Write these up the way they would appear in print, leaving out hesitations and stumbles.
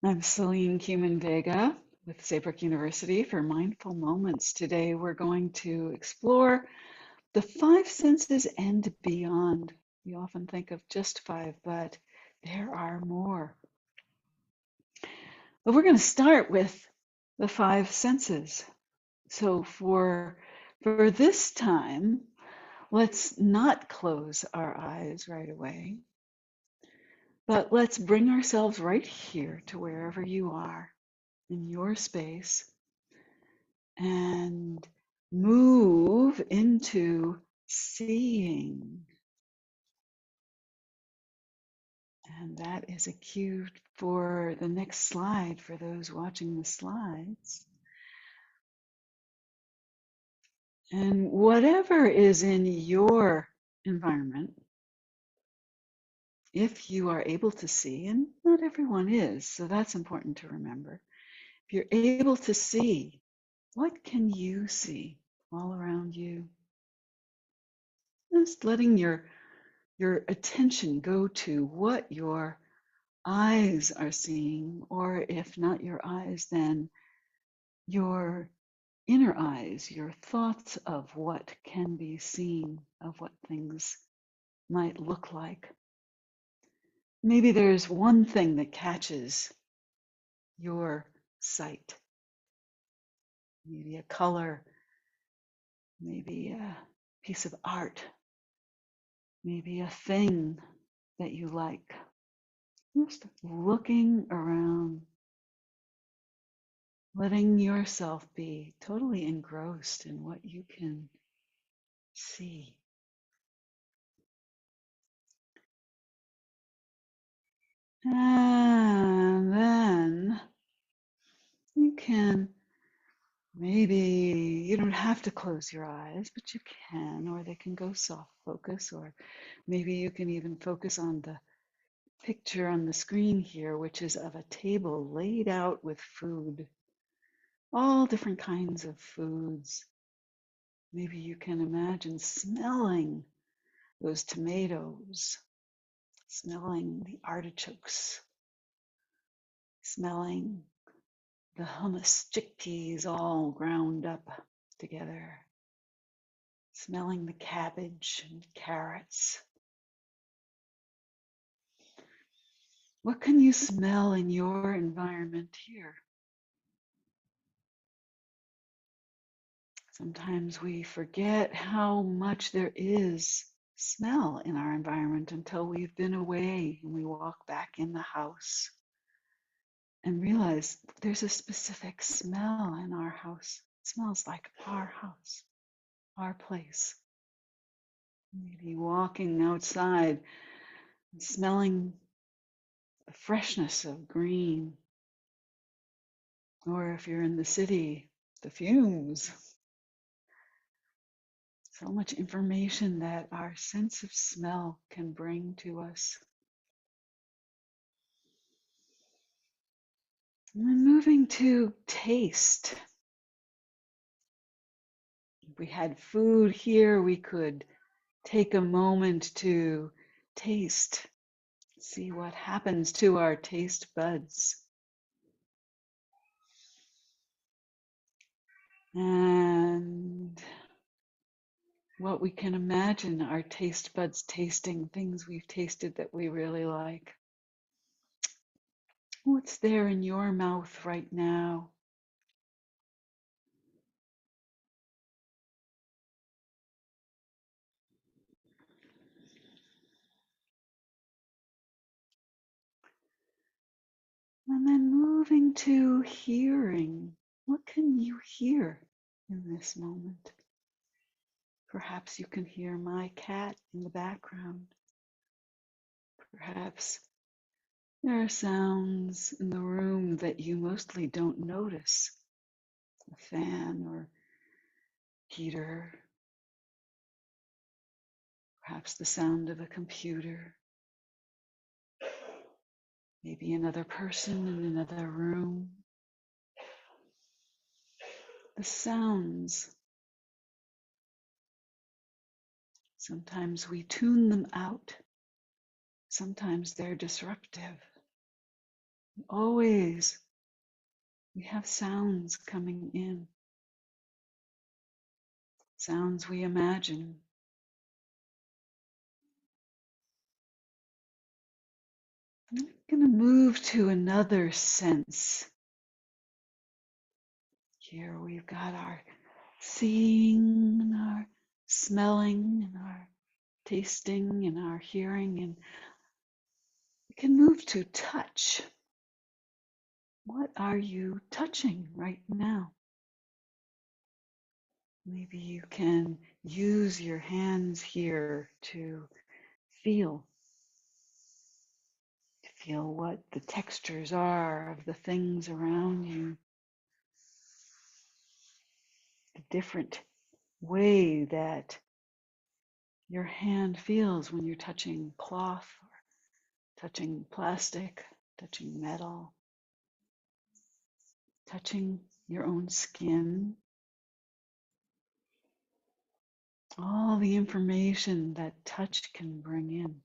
I'm Selene Kumin Vega with Saybrook University for Mindful Moments. Today we're going to explore the five senses and beyond. We often think of just five, but there are more. But we're going to start with the five senses. So for this time, let's not close our eyes right away, but let's bring ourselves right here to wherever you are in your space and move into seeing. And that is a cue for the next slide for those watching the slides. And whatever is in your environment, if you are able to see, and not everyone is, so that's important to remember. If you're able to see, what can you see all around you? Just letting your attention go to what your eyes are seeing, or if not your eyes, then your inner eyes, your thoughts of what can be seen, of what things might look like. Maybe there's one thing that catches your sight, maybe a color, maybe a piece of art, maybe a thing that you like. Just looking around, letting yourself be totally engrossed in what you can see. And then you can maybe, you don't have to close your eyes, but you can, or they can go soft focus, or maybe you can even focus on the picture on the screen here, which is of a table laid out with food, all different kinds of foods. Maybe you can imagine smelling those tomatoes, smelling the artichokes, smelling the hummus chickpeas all ground up together, smelling the cabbage and carrots. What can you smell in your environment here? Sometimes we forget how much there is smell in our environment until we've been away and we walk back in the house and realize there's a specific smell in our house. It smells like our house, our place. Maybe walking outside and smelling the freshness of green, or if you're in the city, the fumes. So much information that our sense of smell can bring to us. And then moving to taste. If we had food here, we could take a moment to taste, see what happens to our taste buds. And what we can imagine our taste buds tasting, things we've tasted that we really like. What's there in your mouth right now? And then moving to hearing. What can you hear in this moment? Perhaps you can hear my cat in the background. Perhaps there are sounds in the room that you mostly don't notice. A fan or heater. Perhaps the sound of a computer. Maybe another person in another room. The sounds. Sometimes we tune them out. Sometimes they're disruptive. Always we have sounds coming in, sounds we imagine. I'm going to move to another sense. Here we've got our seeing and our smelling and our tasting and our hearing, and we can move to touch. What are you touching right now? Maybe you can use your hands here to feel, what the textures are of the things around you, the different way that your hand feels when you're touching cloth, or touching plastic, touching metal, touching your own skin. All the information that touch can bring in.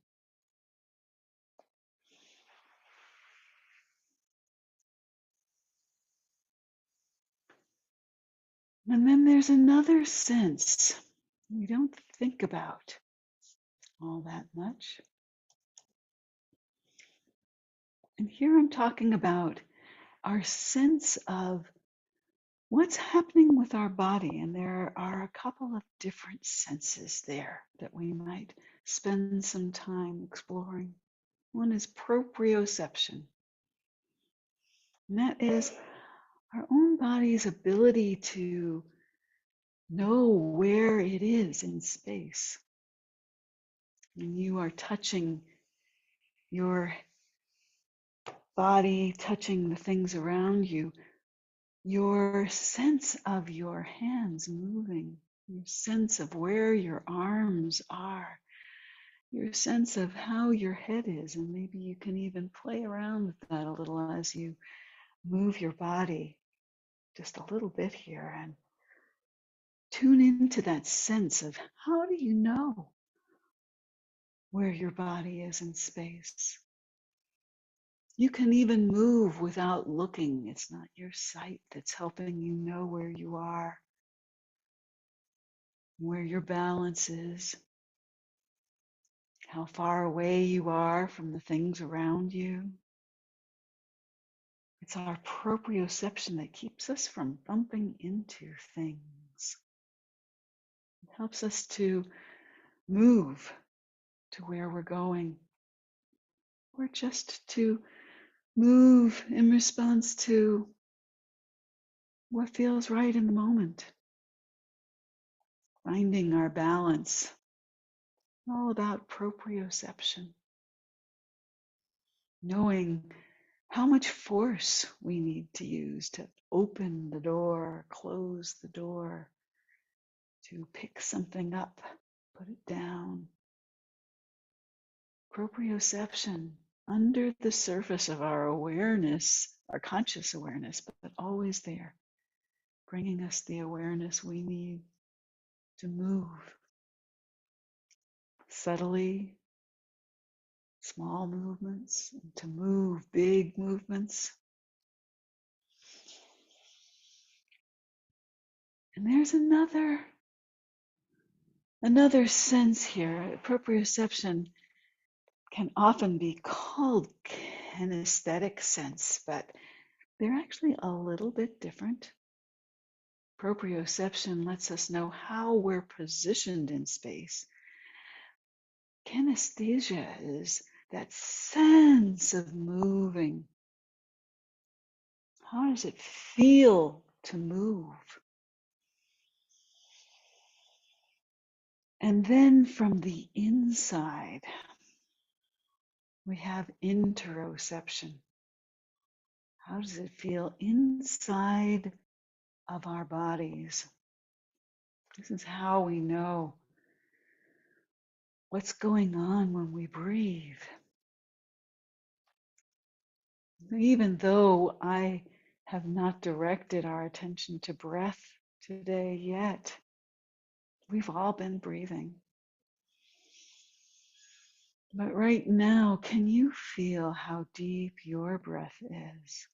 And then there's another sense we don't think about all that much. And here I'm talking about our sense of what's happening with our body. And there are a couple of different senses there that we might spend some time exploring. One is proprioception, and that is our own body's ability to know where it is in space. When you are touching your body, touching the things around you, your sense of your hands moving, your sense of where your arms are, your sense of how your head is, and maybe you can even play around with that a little as you move your body just a little bit here and tune into that sense of how do you know where your body is in space. You can even move without looking. It's not your sight that's helping you know where you are, where your balance is, how far away you are from the things around you. It's our proprioception that keeps us from bumping into things. It helps us to move to where we're going, or just to move in response to what feels right in the moment. Finding our balance, all about proprioception. Knowing how much force we need to use to open the door, close the door, to pick something up, put it down. Proprioception, under the surface of our awareness, our conscious awareness, but always there, bringing us the awareness we need to move subtly, small movements, and to move big movements. And there's another sense here. Proprioception can often be called kinesthetic sense, but they're actually a little bit different. Proprioception lets us know how we're positioned in space. Kinesthesia is that sense of moving. How does it feel to move? And then from the inside, we have interoception. How does it feel inside of our bodies? This is how we know what's going on when we breathe. Even though I have not directed our attention to breath today yet, we've all been breathing. But right now, can you feel how deep your breath is?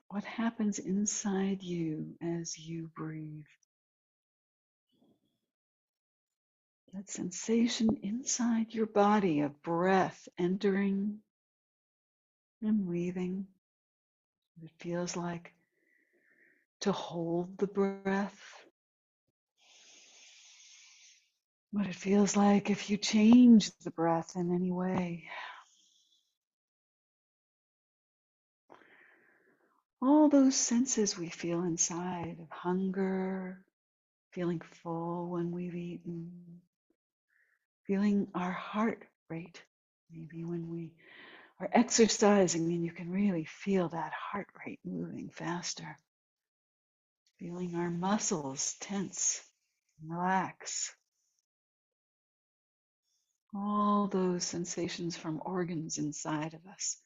What happens inside you as you breathe? That sensation inside your body of breath entering and leaving. What it feels like to hold the breath. What it feels like if you change the breath in any way. All those senses we feel inside of hunger, feeling full when we've eaten, feeling our heart rate. Maybe when we are exercising and you can really feel that heart rate moving faster. Feeling our muscles tense, relax. All those sensations from organs inside of us,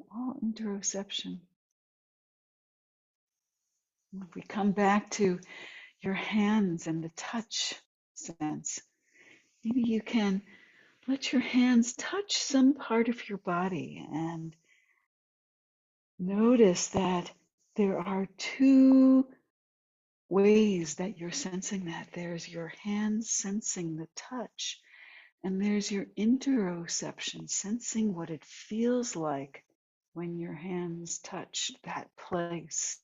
all interoception. If we come back to your hands and the touch sense, maybe you can let your hands touch some part of your body and notice that there are two ways that you're sensing that. There's your hands sensing the touch, and there's your interoception, sensing what it feels like when your hands touch that place.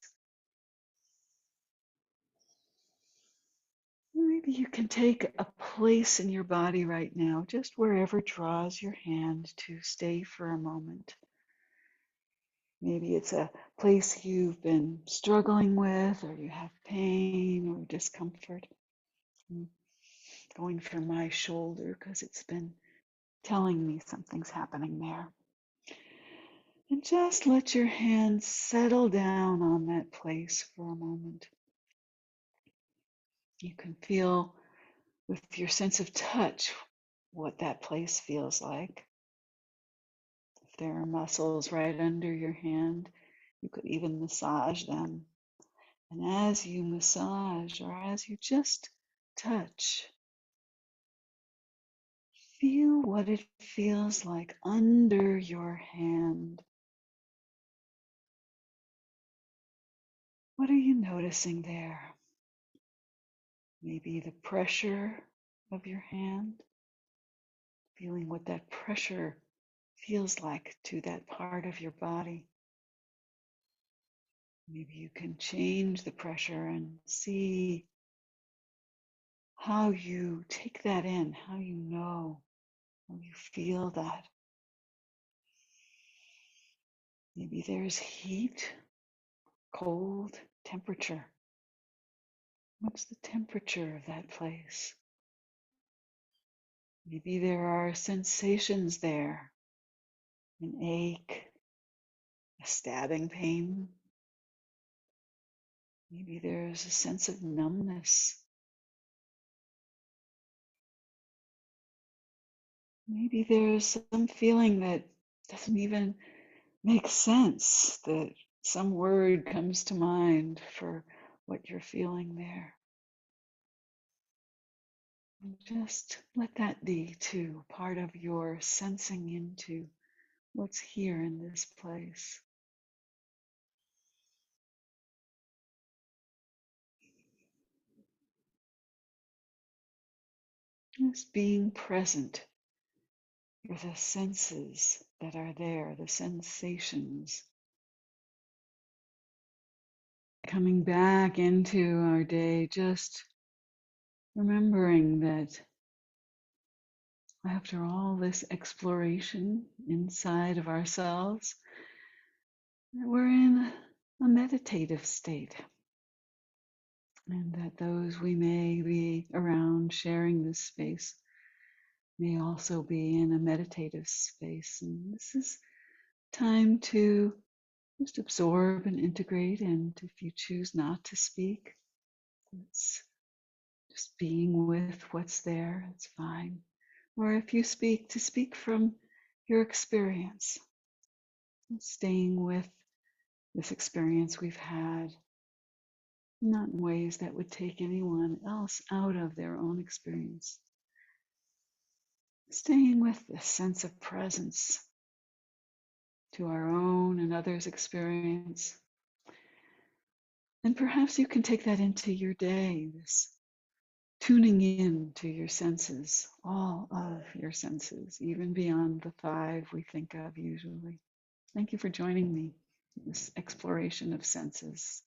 Maybe you can take a place in your body right now, just wherever draws your hand to stay for a moment. Maybe it's a place you've been struggling with, or you have pain or discomfort. I'm going for my shoulder because it's been telling me something's happening there. And just let your hands settle down on that place for a moment. You can feel with your sense of touch what that place feels like. If there are muscles right under your hand, you could even massage them. And as you massage or as you just touch, feel what it feels like under your hand. What are you noticing there? Maybe the pressure of your hand, feeling what that pressure feels like to that part of your body. Maybe you can change the pressure and see how you take that in, how you know, how you feel that. Maybe there's heat, cold, temperature. What's the temperature of that place? Maybe there are sensations there, an ache, a stabbing pain. Maybe there's a sense of numbness. Maybe there's some feeling that doesn't even make sense, that some word comes to mind for what you're feeling there. And just let that be too, part of your sensing into what's here in this place. Just being present for the senses that are there, the sensations. Coming back into our day, just remembering that after all this exploration inside of ourselves, we're in a meditative state. And that those we may be around sharing this space may also be in a meditative space. And this is time to just absorb and integrate. And if you choose not to speak, it's just being with what's there, it's fine. Or if you speak, to speak from your experience, and staying with this experience we've had, not in ways that would take anyone else out of their own experience. staying with this sense of presence to our own and others' experience. And perhaps you can take that into your day, this tuning in to your senses, all of your senses, even beyond the five we think of usually. Thank you for joining me in this exploration of senses.